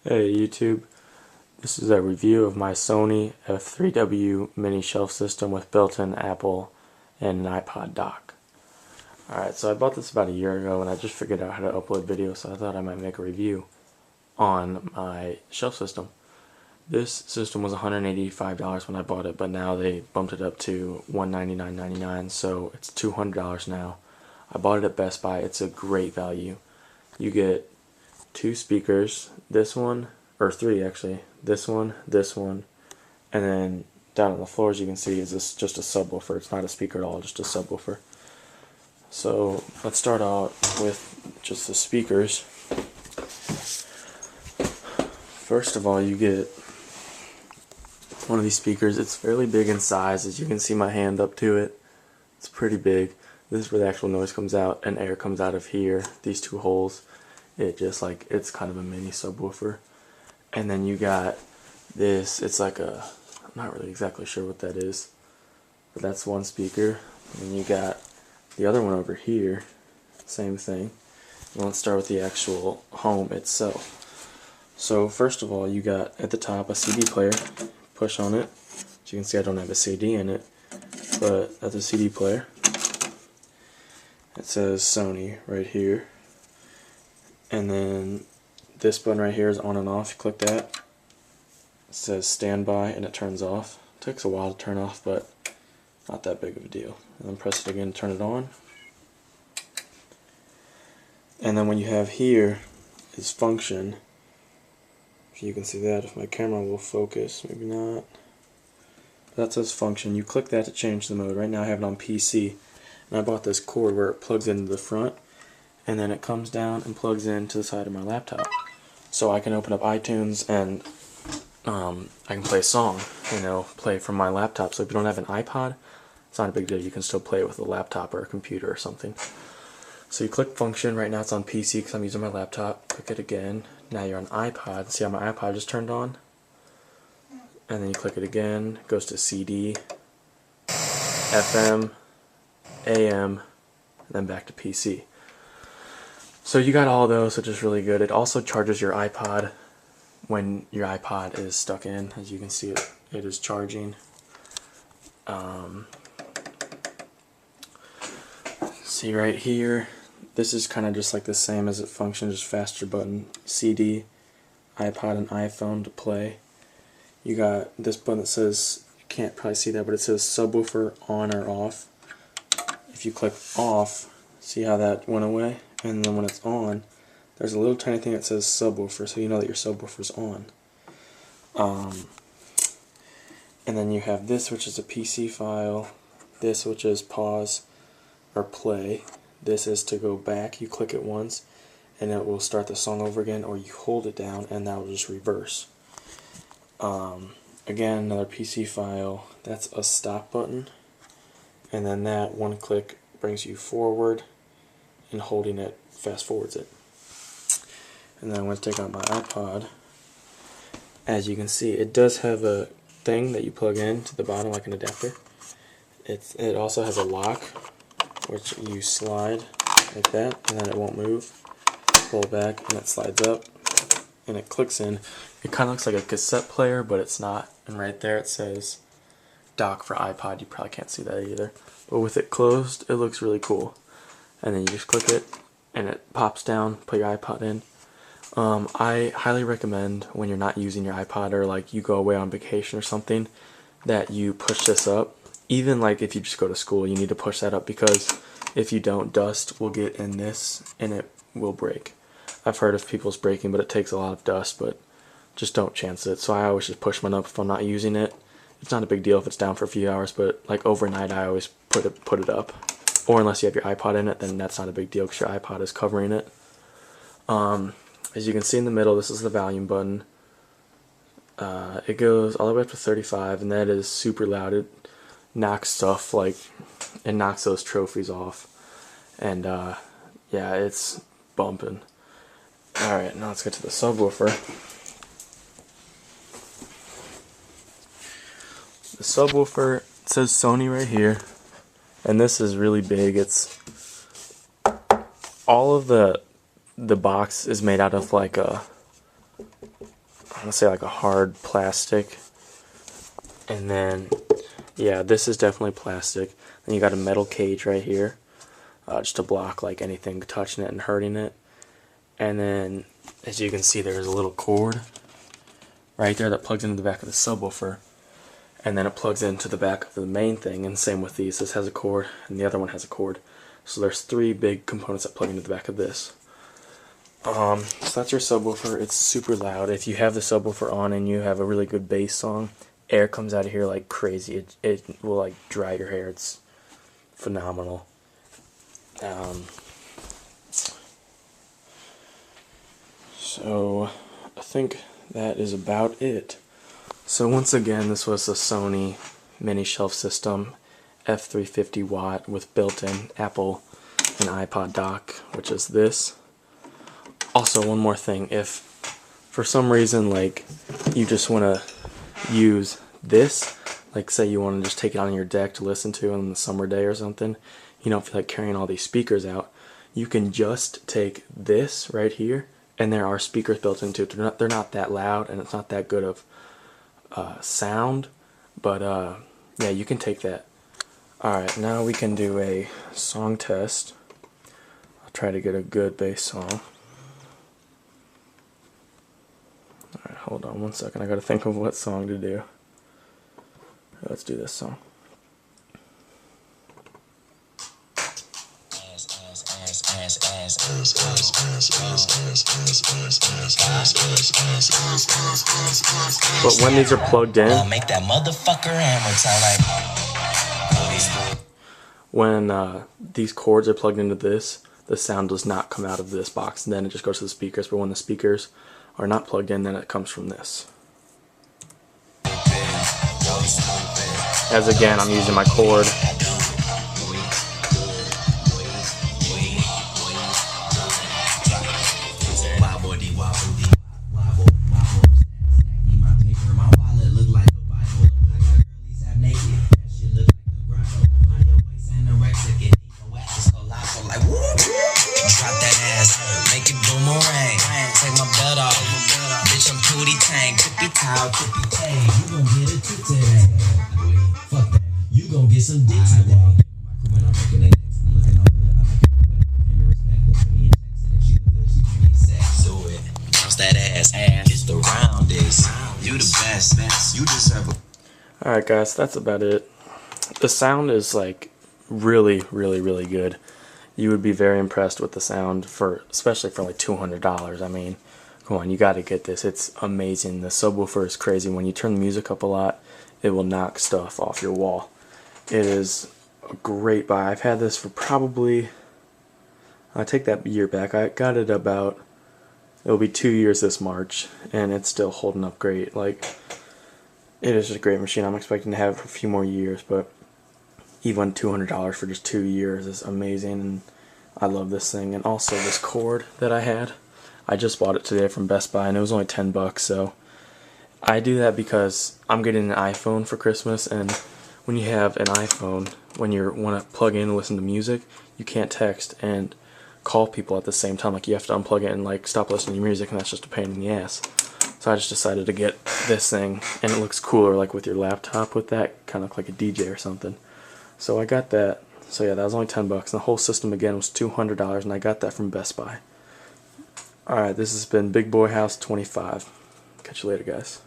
Hey YouTube, this is a review of my Sony F3W mini shelf system with built-in Apple and an iPod dock. Alright, so I bought this about a year ago and I just figured out how to upload video, so I thought I might make a review on my shelf system. This system was $185 when I bought it, but now they bumped it up to $199.99, so it's $200 now. I bought it at Best Buy. It's a great value. You get two speakers, this one, or three actually, this one, and then down on the floor, as you can see, is this just a subwoofer. It's not a speaker at all, just a subwoofer. So let's start out with just the speakers. First of all, you get one of these speakers. It's fairly big in size, as you can see my hand up to it. It's pretty big. This is where the actual noise comes out, and air comes out of here, these two holes. It's kind of a mini subwoofer. And then you got this, it's like a, I'm not really exactly sure what that is, but that's one speaker. And then you got the other one over here, same thing. And let's start with the actual home itself. So first of all, you got at the top a CD player. Push on it. As you can see, I don't have a CD in it, but that's a CD player. It says Sony right here. And then this button right here is on and off. You click that. It says standby and it turns off. It takes a while to turn off, but not that big of a deal. And then press it again to turn it on. And then what you have here is function. If you can see that, if my camera will focus, maybe not. That says function. You click that to change the mode. Right now I have it on PC. And I bought this cord where it plugs into the front, and then it comes down and plugs into the side of my laptop. So I can open up iTunes and I can play a song, play from my laptop. So if you don't have an iPod, it's not a big deal. You can still play it with a laptop or a computer or something. So you click function. Right now it's on PC because I'm using my laptop. Click it again. Now you're on iPod. See how my iPod just turned on? And then you click it again. It goes to CD, FM, AM, and then back to PC. So you got all those, which is really good. It also charges your iPod when your iPod is stuck in. As you can see, it is charging. See right here, this is kind of just like the same as it functions, just faster button. CD, iPod, and iPhone to play. You got this button that says, you can't probably see that, but it says subwoofer on or off. If you click off, see how that went away? And then when it's on, there's a little tiny thing that says subwoofer, so you know that your subwoofer's on. And then you have this, which is a PC file. This, which is pause or play. This is to go back. You click it once, and it will start the song over again, or you hold it down, and that will just reverse. Again, another PC file. That's a stop button. And then that one click brings you forward, and holding it fast forwards it. And then I'm going to take out my iPod. As you can see, it does have a thing that you plug in to the bottom like an adapter. It also has a lock, which you slide like that, and then it won't move. Pull it back, and it slides up, and it clicks in. It kind of looks like a cassette player, but it's not. And right there it says dock for iPod. You probably can't see that either. But with it closed, it looks really cool. And then you just click it, and it pops down, put your iPod in. I highly recommend when you're not using your iPod, or like you go away on vacation or something, that you push this up. Even like if you just go to school, you need to push that up, because if you don't, dust will get in this and it will break. I've heard of people's breaking, but it takes a lot of dust, but just don't chance it. So I always just push mine up if I'm not using it. It's not a big deal if it's down for a few hours, but like overnight I always put it up. Or unless you have your iPod in it, then that's not a big deal because your iPod is covering it. As you can see in the middle, this is the volume button. It goes all the way up to 35, and that is super loud. It knocks stuff, like it knocks those trophies off. And yeah, it's bumping. Alright, now let's get to the subwoofer. The subwoofer, it says Sony right here. And this is really big. It's all of the box is made out of like a let's say like a hard plastic. And then, yeah, this is definitely plastic. Then you got a metal cage right here, just to block like anything touching it and hurting it. And then, as you can see, there's a little cord right there that plugs into the back of the subwoofer. And then it plugs into the back of the main thing, and same with these. This has a cord, and the other one has a cord. So there's 3 big components that plug into the back of this. So that's your subwoofer. It's super loud. If you have the subwoofer on and you have a really good bass song, air comes out of here like crazy. It will like dry your hair. It's phenomenal. So I think that is about it. So once again, this was a Sony mini shelf system, F350 watt with built-in Apple and iPod dock, which is this. Also, one more thing, if for some reason like you just want to use this, like say you want to just take it on your deck to listen to on the summer day or something, you don't feel like carrying all these speakers out, you can just take this right here, and there are speakers built into it. They're not that loud, and it's not that good of sound, but yeah, you can take that. Alright, now we can do a song test. I'll try to get a good bass song. Alright, hold on one second, I gotta think of what song to do. Let's do this song. But when these are plugged in, make that motherfucker hammer sound like. When these cords are plugged into this, the sound does not come out of this box, and then it just goes to the speakers. But when the speakers are not plugged in, then it comes from this. As again, I'm using my cord. You gon' get some dick today. That ass, it's the roundest. You the best. You deserve it. Alright guys, that's about it. The sound is like really good. You would be very impressed with the sound, especially for like $200. I mean, come on, you gotta get this. It's amazing. The subwoofer is crazy. When you turn the music up a lot, it will knock stuff off your wall. It is a great buy. I've had this for probably, I take that year back, I got it about, it'll be 2 years this March, and it's still holding up great. Like, it is just a great machine. I'm expecting to have it for a few more years, but even $200 for just 2 years is amazing, and I love this thing. And also this cord that I had, I just bought it today from Best Buy, and it was only $10, so I do that because I'm getting an iPhone for Christmas, and when you have an iPhone, when you want to plug in and listen to music, you can't text and call people at the same time. Like, you have to unplug it and like stop listening to music, and that's just a pain in the ass. So I just decided to get this thing, and it looks cooler like with your laptop with that, kind of like a DJ or something. So I got that. So yeah, that was only $10, and the whole system again was $200, and I got that from Best Buy. Alright, this has been Big Boy House 25. Catch you later, guys.